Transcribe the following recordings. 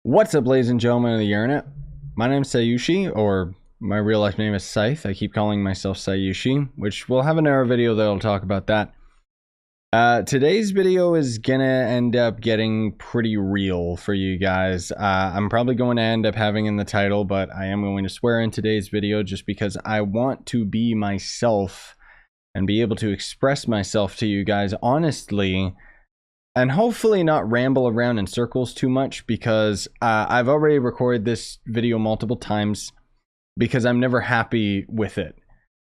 What's up, ladies and gentlemen of the internet? My name is Scyushi, or my real life name is Scythe. I keep calling myself Scyushi, which we'll have another video that'll talk about that. Today's video is gonna end up getting pretty real for you guys. I'm probably going to end up having in the title, but I am going to swear in today's video just because I want to be myself and be able to express myself to you guys honestly, and hopefully not ramble around in circles too much, because I've already recorded this video multiple times because I'm never happy with it.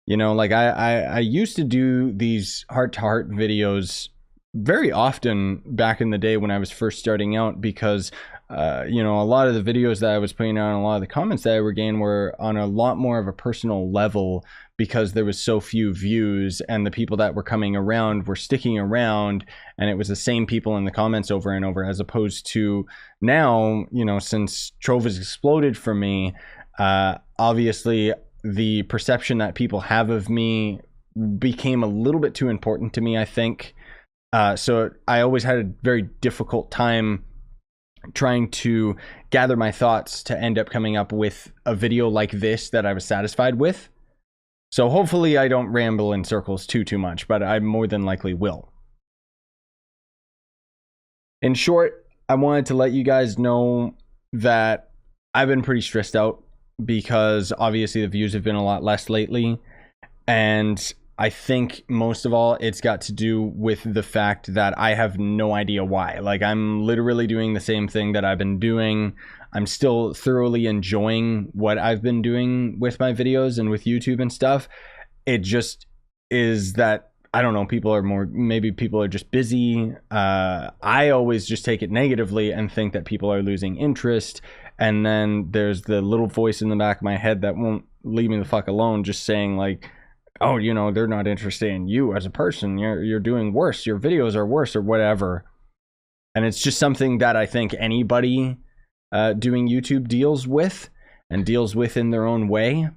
You know, like I used to do these heart-to-heart videos very often back in the day when I was first starting out, because you know, a lot of the videos that I was putting out and a lot of the comments that I were getting were on a lot more of a personal level, because there was so few views and the people that were coming around were sticking around, and it was the same people in the comments over and over, as opposed to now, you know, since Trove has exploded for me, obviously the perception that people have of me became a little bit too important to me, I think. So I always had a very difficult time trying to gather my thoughts to end up coming up with a video like this that I was satisfied with. So hopefully I don't ramble in circles too much, but I more than likely will. In short, I wanted to let you guys know that I've been pretty stressed out, because obviously the views have been a lot less lately, and I think most of all it's got to do with the fact that I have no idea why. Like, I'm literally doing the same thing that I've been doing. I'm still thoroughly enjoying what I've been doing with my videos and with YouTube and stuff. It just is that, I don't know, people are more, maybe people are just busy. I always just take it negatively and think that people are losing interest. And then there's the little voice in the back of my head that won't leave me the fuck alone, just saying like, oh, you know, they're not interested in you as a person. You're doing worse. Your videos are worse, or whatever. And it's just something that I think anybody doing YouTube deals with, and deals with in their own way.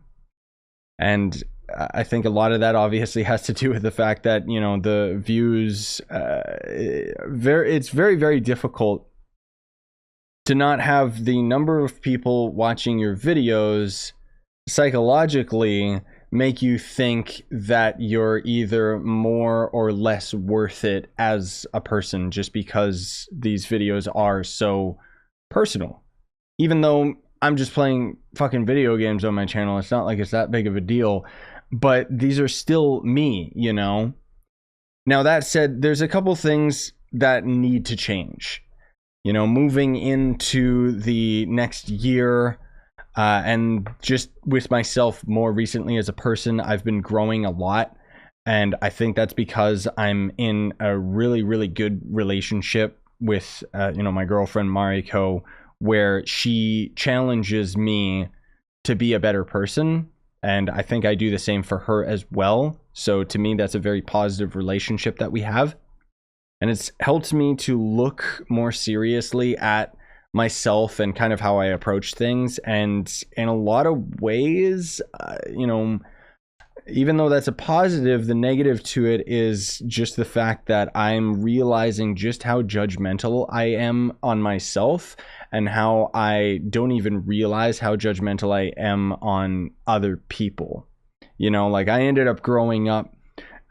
And I think a lot of that obviously has to do with the fact that, you know, the views, it's very difficult to not have the number of people watching your videos psychologically make you think that you're either more or less worth it as a person, just because these videos are so personal. Even though I'm just playing fucking video games on my channel, it's not like it's that big of a deal, but these are still me, you know? Now, that said, there's a couple things that need to change. You know, moving into the next year, and just with myself more recently as a person, I've been growing a lot. And I think that's because I'm in a really good relationship with, you know, my girlfriend, Mariko, where she challenges me to be a better person. And I think I do the same for her as well. So to me, that's a very positive relationship that we have. And it's helped me to look more seriously at myself and kind of how I approach things. And in a lot of ways, you know, even though that's a positive, the negative to it is just the fact that I'm realizing just how judgmental I am on myself, and how I don't even realize how judgmental I am on other people. You know, like, I ended up growing up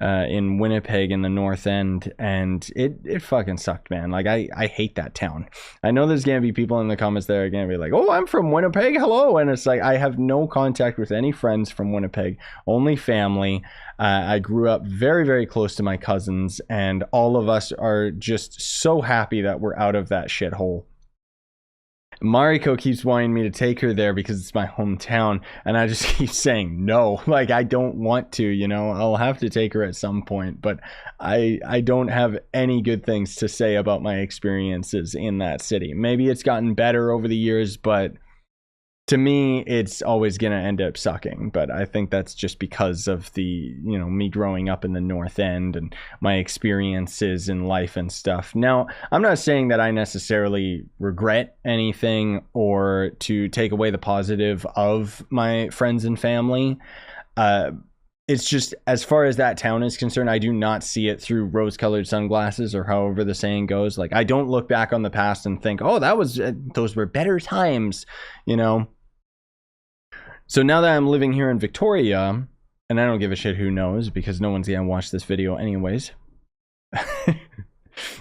in Winnipeg in the North End, and it fucking sucked, man. Like, I hate that town. I know there's gonna be people in the comments that are gonna be like, oh, I'm from Winnipeg, hello. And it's like, I have no contact with any friends from Winnipeg, only family. I grew up very close to my cousins, and all of us are just so happy that we're out of that shithole. Mariko keeps wanting me to take her there because it's my hometown, and I just keep saying no. Like, I don't want to, you know. I'll have to take her at some point, but I don't have any good things to say about my experiences in that city. Maybe it's gotten better over the years, but to me, it's always going to end up sucking. But I think that's just because of the, you know, me growing up in the North End and my experiences in life and stuff. Now, I'm not saying that I necessarily regret anything or to take away the positive of my friends and family. it's just, as far as that town is concerned, I do not see it through rose-colored sunglasses, or however the saying goes. Like, I don't look back on the past and think, oh, those were better times, you know? So now that I'm living here in Victoria, and I don't give a shit who knows, because no one's gonna watch this video anyways.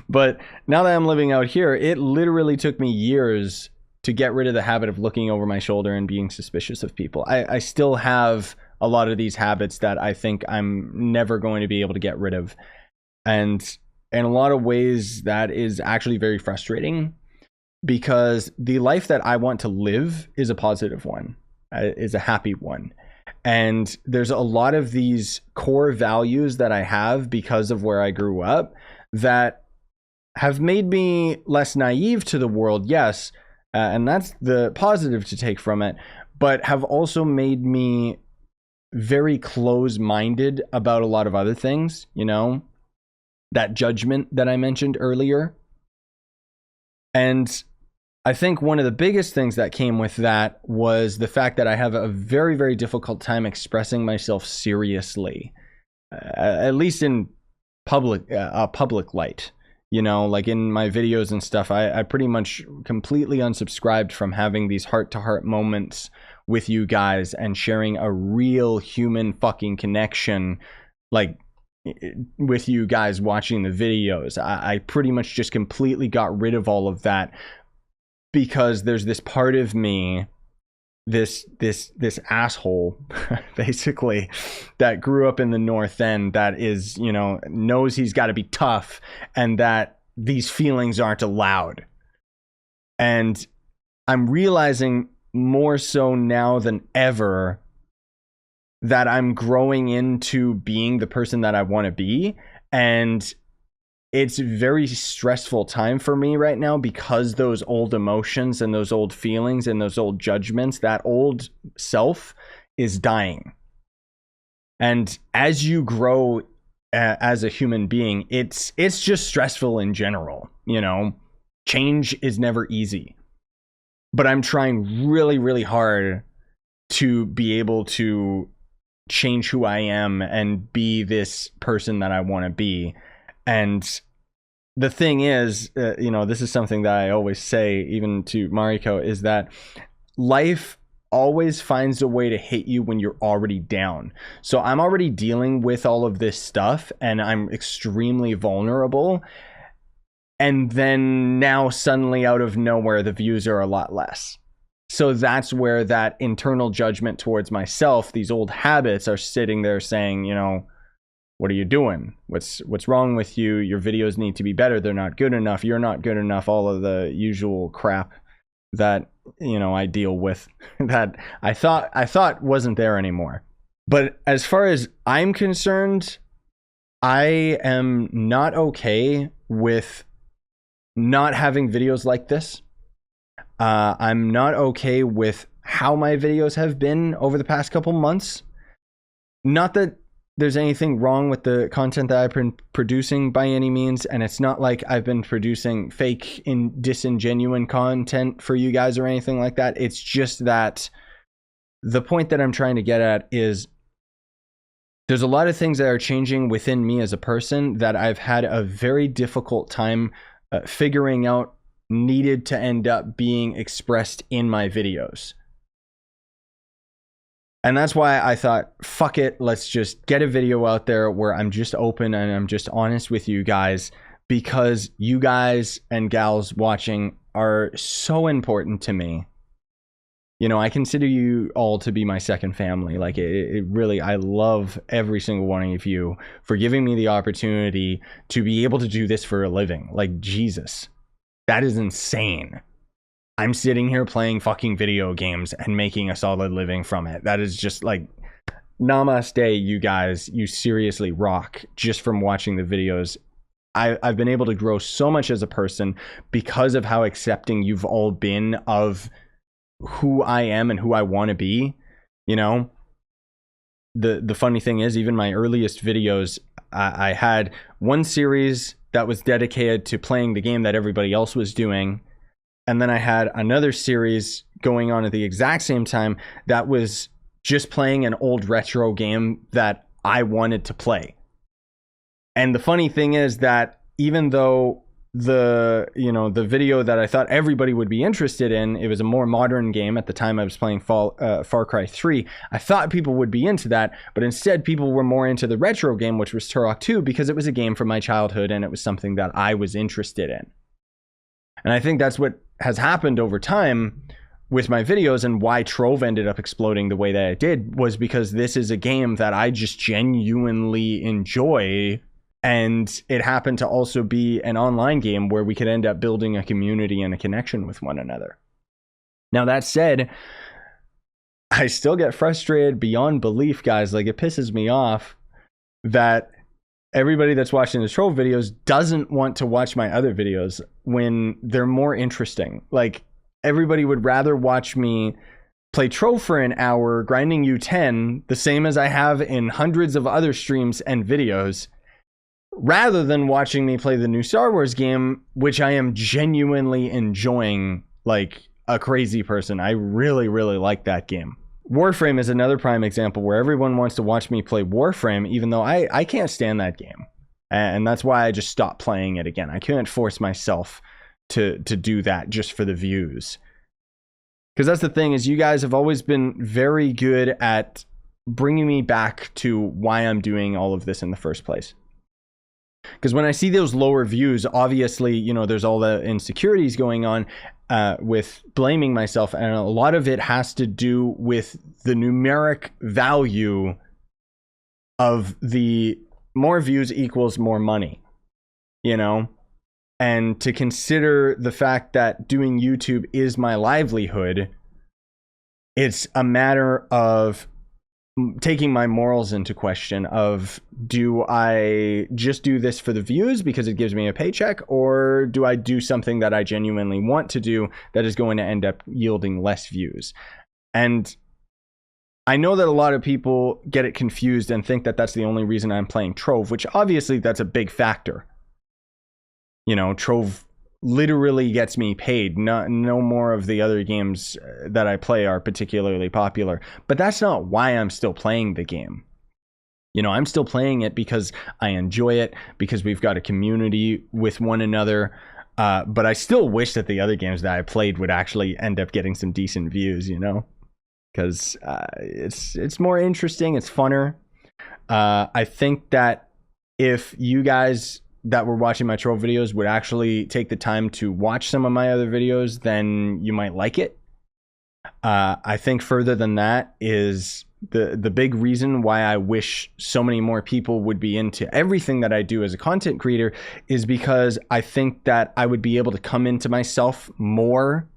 But now that I'm living out here, it literally took me years to get rid of the habit of looking over my shoulder and being suspicious of people. I still have a lot of these habits that I think I'm never going to be able to get rid of. And in a lot of ways, that is actually very frustrating, because the life that I want to live is a positive one, is a happy one. And there's a lot of these core values that I have because of where I grew up that have made me less naive to the world, yes, and that's the positive to take from it, but have also made me very close-minded about a lot of other things, you know, that judgment that I mentioned earlier. And I think one of the biggest things that came with that was the fact that I have a very, very difficult time expressing myself seriously, at least in public light. You know, like in my videos and stuff, I pretty much completely unsubscribed from having these heart-to-heart moments with you guys and sharing a real human fucking connection, like with you guys watching the videos. I pretty much just completely got rid of all of that, because there's this part of me, this asshole basically, that grew up in the North End, that is, you know, knows he's got to be tough and that these feelings aren't allowed. And I'm realizing more so now than ever that I'm growing into being the person that I want to be, and it's a very stressful time for me right now, because those old emotions and those old feelings and those old judgments, that old self is dying. And as you grow as a human being, it's just stressful in general. You know, change is never easy, but I'm trying really, really hard to be able to change who I am and be this person that I want to be. And the thing is, you know, this is something that I always say, even to Mariko, is that life always finds a way to hit you when you're already down. So I'm already dealing with all of this stuff, and I'm extremely vulnerable. And then now suddenly out of nowhere, the views are a lot less. So that's where that internal judgment towards myself, these old habits, are sitting there saying, you know, what are you doing? What's wrong with you? Your videos need to be better. They're not good enough. You're not good enough. All of the usual crap that, you know, I deal with that I thought wasn't there anymore. But as far as I'm concerned, I am not okay with not having videos like this. I'm not okay with how my videos have been over the past couple months. Not that there's anything wrong with the content that I've been producing by any means, and it's not like I've been producing fake and disingenuous content for you guys or anything like that. It's just that the point that I'm trying to get at is there's a lot of things that are changing within me as a person that I've had a very difficult time figuring out needed to end up being expressed in my videos. And that's why I thought, fuck it, let's just get a video out there where I'm just open and I'm just honest with you guys, because you guys and gals watching are so important to me. You know, I consider you all to be my second family. Like, it really, I love every single one of you for giving me the opportunity to be able to do this for a living. Like, Jesus, that is insane. I'm sitting here playing fucking video games and making a solid living from it. That is just like, namaste, you guys. You seriously rock just from watching the videos. I've been able to grow so much as a person because of how accepting you've all been of who I am and who I want to be. You know, the funny thing is, even my earliest videos, I had one series that was dedicated to playing the game that everybody else was doing. And then I had another series going on at the exact same time that was just playing an old retro game that I wanted to play. And the funny thing is that even though the video that I thought everybody would be interested in, it was a more modern game. At the time I was playing Far Cry 3. I thought people would be into that, but instead people were more into the retro game, which was Turok 2, because it was a game from my childhood and it was something that I was interested in. And I think that's what has happened over time with my videos, and why Trove ended up exploding the way that it did was because this is a game that I just genuinely enjoy. And it happened to also be an online game where we could end up building a community and a connection with one another. Now, that said, I still get frustrated beyond belief, guys. Like, it pisses me off that everybody that's watching the Trove videos doesn't want to watch my other videos when they're more interesting. Like, everybody would rather watch me play Trove for an hour, grinding U10, the same as I have in hundreds of other streams and videos, rather than watching me play the new Star Wars game, which I am genuinely enjoying like a crazy person. I really, really like that game. Warframe is another prime example where everyone wants to watch me play Warframe, even though I can't stand that game. And that's why I just stopped playing it again. I couldn't force myself to do that just for the views. Because that's the thing, is you guys have always been very good at bringing me back to why I'm doing all of this in the first place. Because when I see those lower views, obviously, you know, there's all the insecurities going on with blaming myself. And a lot of it has to do with the numeric value of the more views equals more money, you know? And to consider the fact that doing YouTube is my livelihood, it's a matter of taking my morals into question of, do I just do this for the views because it gives me a paycheck, or do I do something that I genuinely want to do that is going to end up yielding less views? And I know that a lot of people get it confused and think that that's the only reason I'm playing Trove, which obviously that's a big factor. You know, Trove literally gets me paid. No more of the other games that I play are particularly popular. But that's not why I'm still playing the game. You know, I'm still playing it because I enjoy it, because we've got a community with one another. But I still wish that the other games that I played would actually end up getting some decent views, you know? Because it's more interesting, it's funner. I think that if you guys that were watching my Trove videos would actually take the time to watch some of my other videos, then you might like it. I think further than that is the big reason why I wish so many more people would be into everything that I do as a content creator is because I think that I would be able to come into myself more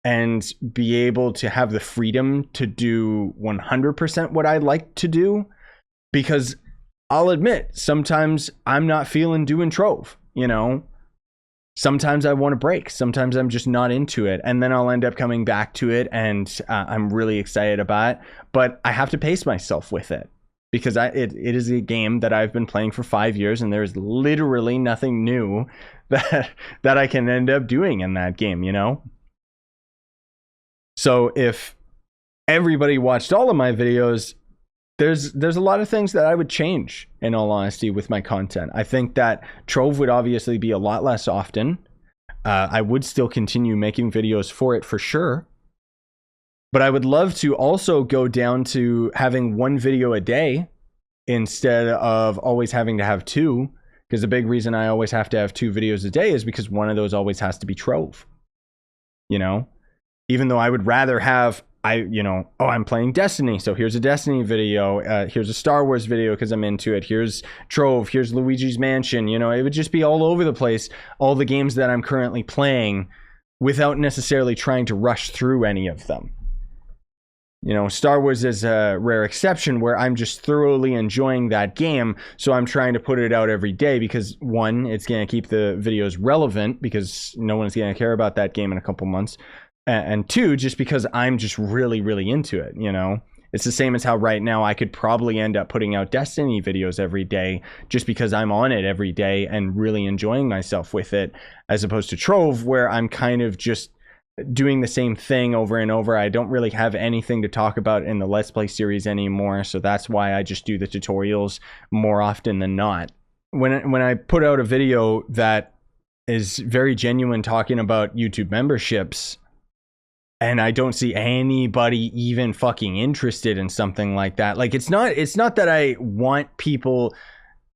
and be able to have the freedom to do 100% what I like to do. Because I'll admit, sometimes I'm not feeling doing Trove, you know? Sometimes I want to break. Sometimes I'm just not into it. And then I'll end up coming back to it and I'm really excited about it. But I have to pace myself with it because it is a game that I've been playing for 5 years and there's literally nothing new that I can end up doing in that game, you know? So if everybody watched all of my videos, there's a lot of things that I would change, in all honesty, with my content. I think that Trove would obviously be a lot less often. I would still continue making videos for it for sure. But I would love to also go down to having one video a day instead of always having to have two. Because the big reason I always have to have 2 videos a day is because one of those always has to be Trove. You know? Even though I would rather have, I'm playing Destiny, so here's a Destiny video, here's a Star Wars video because I'm into it, here's Trove, here's Luigi's Mansion, you know, it would just be all over the place, all the games that I'm currently playing, without necessarily trying to rush through any of them. You know, Star Wars is a rare exception where I'm just thoroughly enjoying that game, so I'm trying to put it out every day because, one, it's going to keep the videos relevant because no one's going to care about that game in a couple months. And 2, just because I'm just really, really into it, you know? It's the same as how right now I could probably end up putting out Destiny videos every day just because I'm on it every day and really enjoying myself with it, as opposed to Trove, where I'm kind of just doing the same thing over and over. I don't really have anything to talk about in the Let's Play series anymore, so that's why I just do the tutorials more often than not. When I put out a video that is very genuine talking about YouTube memberships, and I don't see anybody even fucking interested in something like that. Like, it's not that I want people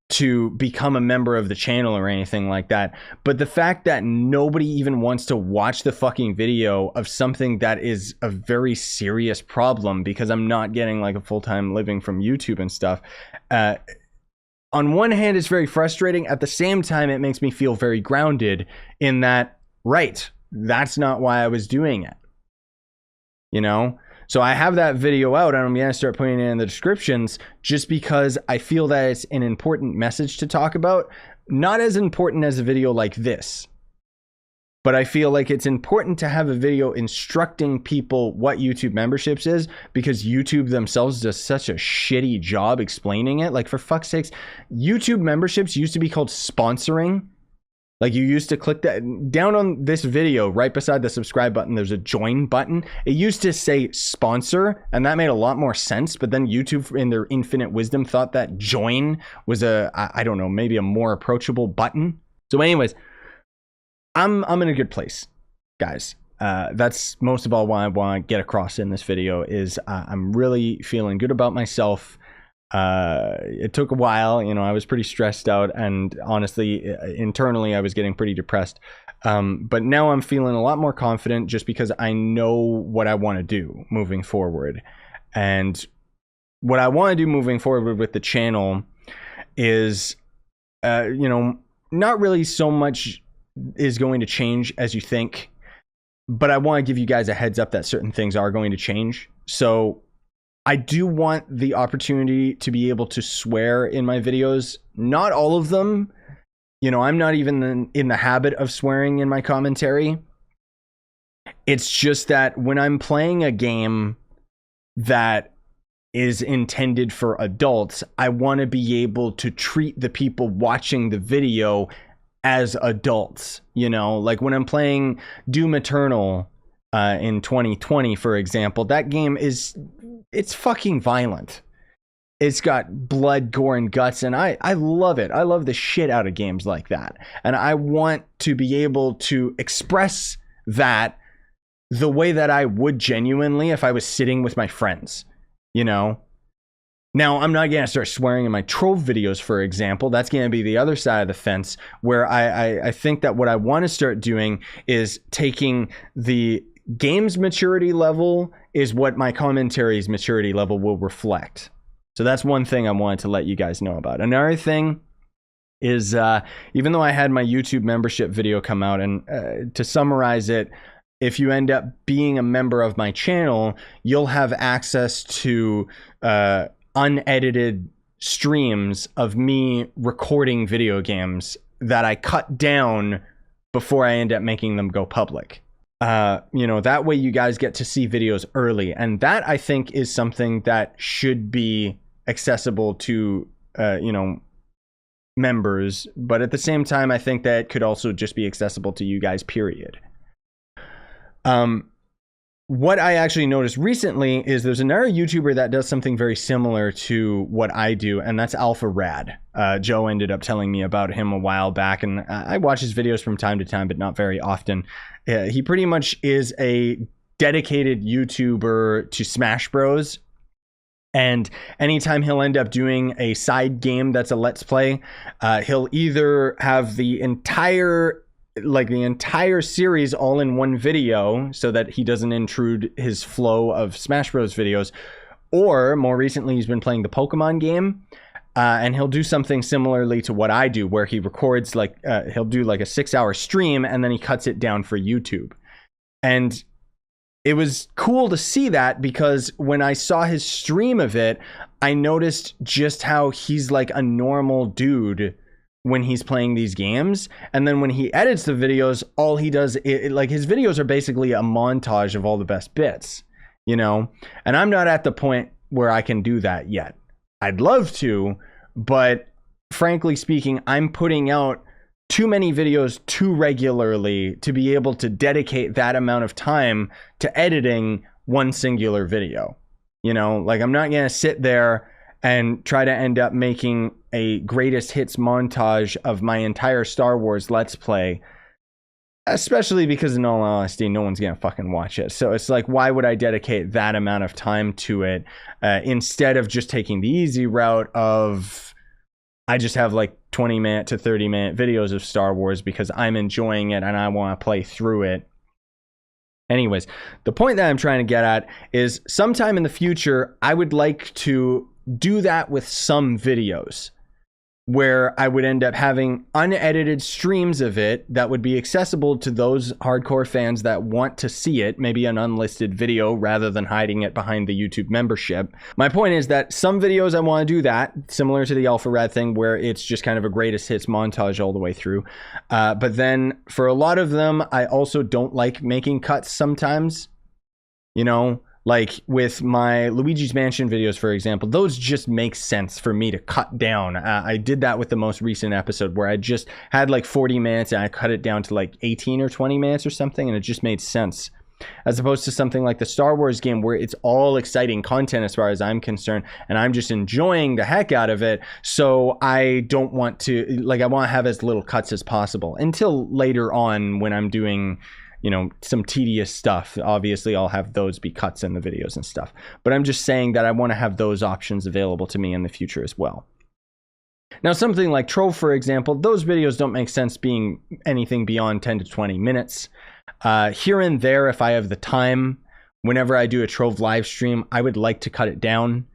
to become a member of the channel or anything like that, but the fact that nobody even wants to watch the fucking video of something that is a very serious problem, because I'm not getting like a full-time living from YouTube and stuff. On one hand, it's very frustrating. At the same time, it makes me feel very grounded in that, right, that's not why I was doing it. You know? So I have that video out, and I'm going to start putting it in the descriptions just because I feel that it's an important message to talk about. Not as important as a video like this, but I feel like it's important to have a video instructing people what YouTube memberships is, because YouTube themselves does such a shitty job explaining it. Like, for fuck's sakes, YouTube memberships used to be called sponsoring. Like, you used to click that down on this video, right beside the subscribe button, there's a join button. It used to say sponsor, and that made a lot more sense. But then YouTube, in their infinite wisdom, thought that join was I don't know, maybe a more approachable button. So anyways, I'm in a good place, guys. That's most of all why I want to get across in this video is I'm really feeling good about myself. It took a while, you know, I was pretty stressed out, and honestly, internally, I was getting pretty depressed. But now I'm feeling a lot more confident just because I know what I want to do moving forward. And what I want to do moving forward with the channel is, you know, not really so much is going to change as you think, but I want to give you guys a heads up that certain things are going to change. So I do want the opportunity to be able to swear in my videos. Not all of them. You know, I'm not even in the habit of swearing in my commentary. It's just that when I'm playing a game that is intended for adults, I want to be able to treat the people watching the video as adults. You know, like when I'm playing Doom Eternal in 2020, for example, that game it's fucking violent. It's got blood, gore, and guts, and I love it. I love the shit out of games like that. And I want to be able to express that the way that I would genuinely if I was sitting with my friends, you know? Now, I'm not going to start swearing in my troll videos, for example. That's going to be the other side of the fence, where I think that what I want to start doing is taking the game's maturity level is what my commentary's maturity level will reflect. So that's one thing I wanted to let you guys know about. Another thing is, even though I had my YouTube membership video come out, and to summarize it, if you end up being a member of my channel, you'll have access to unedited streams of me recording video games that I cut down before I end up making them go public. You know, that way you guys get to see videos early, and that I think is something that should be accessible to you know, members, but at the same time I think that it could also just be accessible to you guys, period. What I actually noticed recently is there's another YouTuber that does something very similar to what I do, and that's Alpha Rad. Joe ended up telling me about him a while back, and I watch his videos from time to time, but not very often. He pretty much is a dedicated YouTuber to Smash Bros. And anytime he'll end up doing a side game that's a Let's Play, he'll either have the entire series all in one video so that he doesn't intrude his flow of Smash Bros videos, or more recently he's been playing the Pokemon game, and he'll do something similarly to what I do, where he records like he'll do like a 6-hour stream and then he cuts it down for YouTube. And it was cool to see that, because when I saw his stream of it, I noticed just how he's like a normal dude when he's playing these games. And then when he edits the videos, all he does like his videos are basically a montage of all the best bits, you know? And I'm not at the point where I can do that yet. I'd love to, but frankly speaking, I'm putting out too many videos too regularly to be able to dedicate that amount of time to editing one singular video. You know, like I'm not going to sit there and try to end up making a greatest hits montage of my entire Star Wars Let's Play, especially because in all honesty, no one's going to fucking watch it. So it's like, why would I dedicate that amount of time to it instead of just taking the easy route of I just have like 20-minute to 30-minute videos of Star Wars because I'm enjoying it and I want to play through it. Anyways, the point that I'm trying to get at is sometime in the future, I would like to do that with some videos where I would end up having unedited streams of it that would be accessible to those hardcore fans that want to see it, maybe an unlisted video rather than hiding it behind the YouTube membership. My point is that some videos I want to do that, similar to the Alpha Rad thing, where it's just kind of a greatest hits montage all the way through. But then for a lot of them, I also don't like making cuts sometimes, you know? Like with my Luigi's Mansion videos, for example, those just make sense for me to cut down. I did that with the most recent episode where I just had like 40 minutes and I cut it down to like 18 or 20 minutes or something, and it just made sense. As opposed to something like the Star Wars game where it's all exciting content as far as I'm concerned, and I'm just enjoying the heck out of it. So I don't want to, like, I want to have as little cuts as possible until later on when I'm doing, you know, some tedious stuff. Obviously, I'll have those be cuts in the videos and stuff. But I'm just saying that I want to have those options available to me in the future as well. Now, something like Trove, for example, those videos don't make sense being anything beyond 10 to 20 minutes. Here and there, if I have the time, whenever I do a Trove live stream, I would like to cut it down.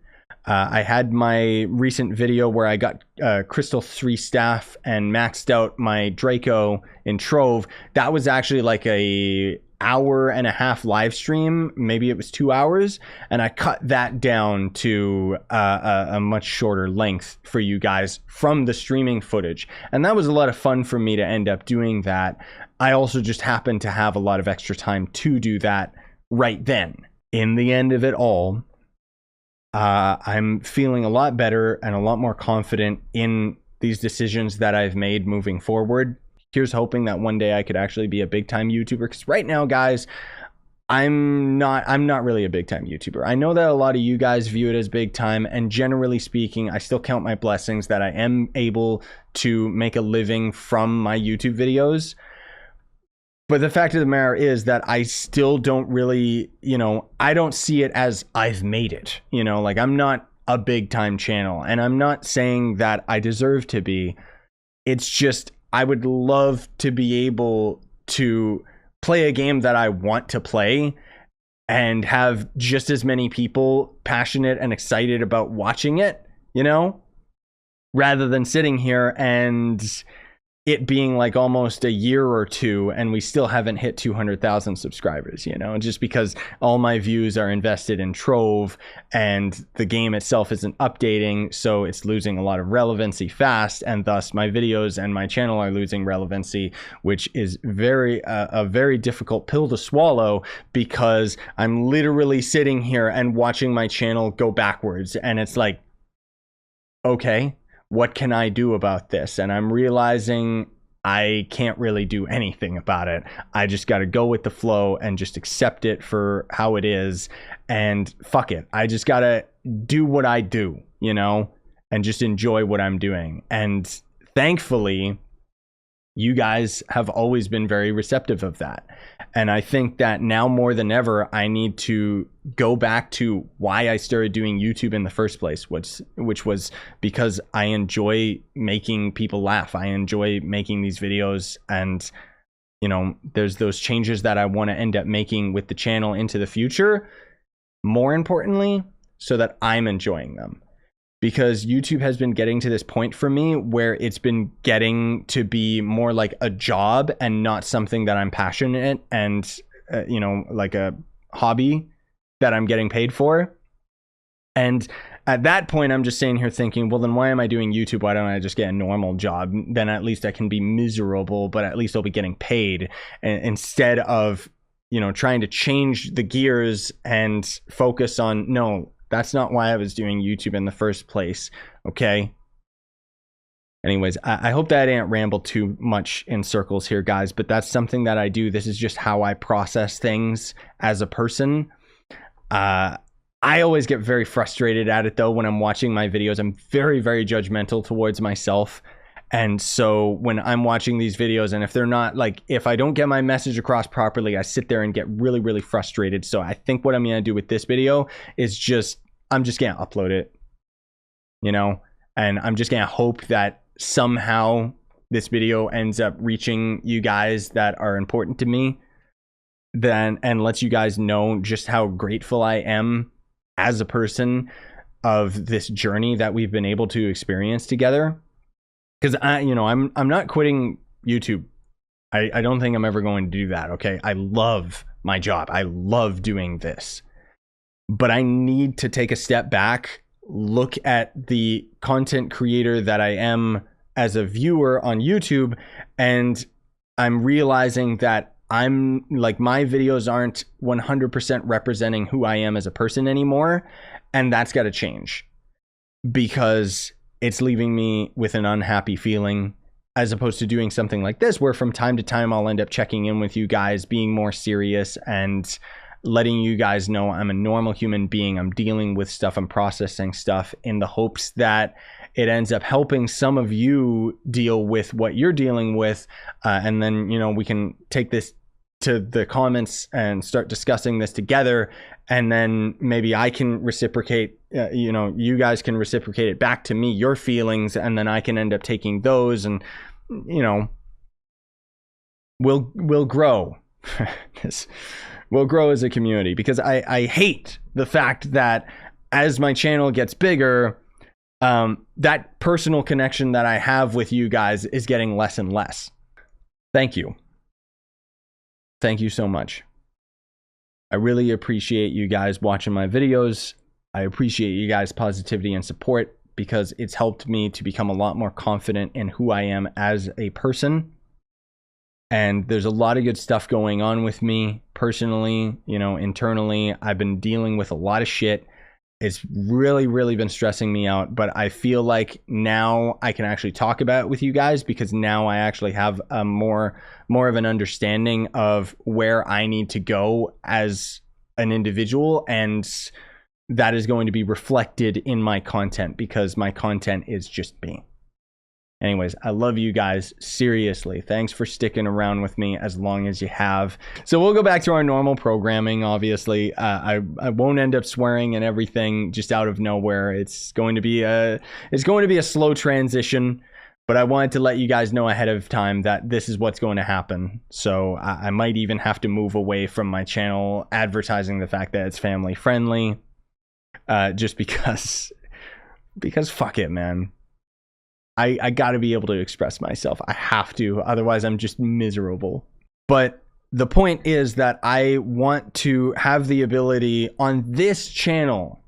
I had my recent video where I got Crystal 3 staff and maxed out my Draco in Trove. That was actually like a hour-and-a-half live stream. Maybe it was 2 hours. And I cut that down to a much shorter length for you guys from the streaming footage. And that was a lot of fun for me to end up doing that. I also just happened to have a lot of extra time to do that right then. In the end of it all, I'm feeling a lot better and a lot more confident in these decisions that I've made moving forward. Here's hoping that one day I could actually be a big time YouTuber, because right now, guys, I'm not really a big time YouTuber. I know that a lot of you guys view it as big time, and generally speaking, I still count my blessings that I am able to make a living from my YouTube videos. But the fact of the matter is that I still don't really, you know, I don't see it as I've made it, you know, like I'm not a big time channel, and I'm not saying that I deserve to be. It's just, I would love to be able to play a game that I want to play and have just as many people passionate and excited about watching it, you know, rather than sitting here and it being like almost a year or two and we still haven't hit 200,000 subscribers, you know, just because all my views are invested in Trove and the game itself isn't updating, so it's losing a lot of relevancy fast, and thus my videos and my channel are losing relevancy, which is a very difficult pill to swallow, because I'm literally sitting here and watching my channel go backwards, and it's like, okay, what can I do about this? And I'm realizing I can't really do anything about it. I just got to go with the flow and just accept it for how it is, and fuck it. I just got to do what I do, you know, and just enjoy what I'm doing. And thankfully, you guys have always been very receptive of that. And I think that now more than ever, I need to go back to why I started doing YouTube in the first place, which was because I enjoy making people laugh. I enjoy making these videos, and, you know, there's those changes that I want to end up making with the channel into the future, more importantly, so that I'm enjoying them. Because YouTube has been getting to this point for me where it's been getting to be more like a job and not something that I'm passionate and, you know, like a hobby that I'm getting paid for. And at that point, I'm just sitting here thinking, well, then why am I doing YouTube? Why don't I just get a normal job? Then at least I can be miserable, but at least I'll be getting paid, instead of, you know, trying to change the gears and focus on, no, that's not why I was doing YouTube in the first place, okay? Anyways, I hope that I didn't ramble too much in circles here, guys, but that's something that I do. This is just how I process things as a person. I always get very frustrated at it, though, when I'm watching my videos. I'm very, very judgmental towards myself. And so when I'm watching these videos, and if they're not, like, if I don't get my message across properly, I sit there and get really, really frustrated. So I think what I'm going to do with this video is I'm just going to upload it, you know, and I'm just going to hope that somehow this video ends up reaching you guys that are important to me, then, and lets you guys know just how grateful I am as a person of this journey that we've been able to experience together. Because I'm not quitting YouTube. I don't think I'm ever going to do that. Okay, I love my job. I love doing this, but I need to take a step back, look at the content creator that I am as a viewer on YouTube, and I'm realizing that I'm like, my videos aren't 100% representing who I am as a person anymore, and that's got to change, because it's leaving me with an unhappy feeling, as opposed to doing something like this, where from time to time I'll end up checking in with you guys, being more serious and letting you guys know I'm a normal human being. I'm dealing with stuff, I'm processing stuff, in the hopes that it ends up helping some of you deal with what you're dealing with. And then, we can take this to the comments and start discussing this together. And then maybe I can reciprocate, you guys can reciprocate it back to me, your feelings, and then I can end up taking those, and, we'll grow. We'll grow as a community, because I hate the fact that as my channel gets bigger, that personal connection that I have with you guys is getting less and less. Thank you. Thank you so much. I really appreciate you guys watching my videos. I appreciate you guys' positivity and support, because it's helped me to become a lot more confident in who I am as a person. And there's a lot of good stuff going on with me personally, internally. I've been dealing with a lot of shit. It's really, really been stressing me out, but I feel like now I can actually talk about it with you guys, because now I actually have a more of an understanding of where I need to go as an individual, and that is going to be reflected in my content, because my content is just me. Anyways, I love you guys, seriously. Thanks for sticking around with me as long as you have. So we'll go back to our normal programming, obviously. I won't end up swearing and everything just out of nowhere. It's going to be a slow transition, but I wanted to let you guys know ahead of time that this is what's going to happen. So I might even have to move away from my channel advertising the fact that it's family friendly, just because fuck it, man. I got to be able to express myself. I have to, otherwise I'm just miserable. But the point is that I want to have the ability on this channel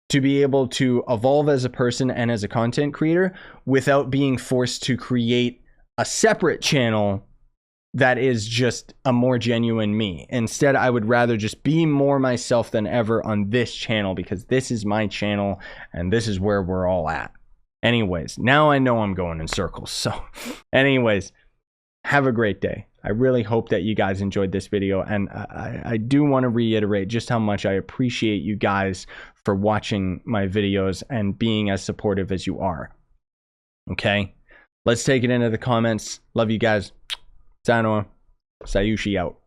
to be able to evolve as a person and as a content creator without being forced to create a separate channel that is just a more genuine me. Instead, I would rather just be more myself than ever on this channel, because this is my channel and this is where we're all at. Anyways, now I know I'm going in circles. So anyways, have a great day. I really hope that you guys enjoyed this video. And I do want to reiterate just how much I appreciate you guys for watching my videos and being as supportive as you are. Okay, let's take it into the comments. Love you guys. Sano, Scyushi out.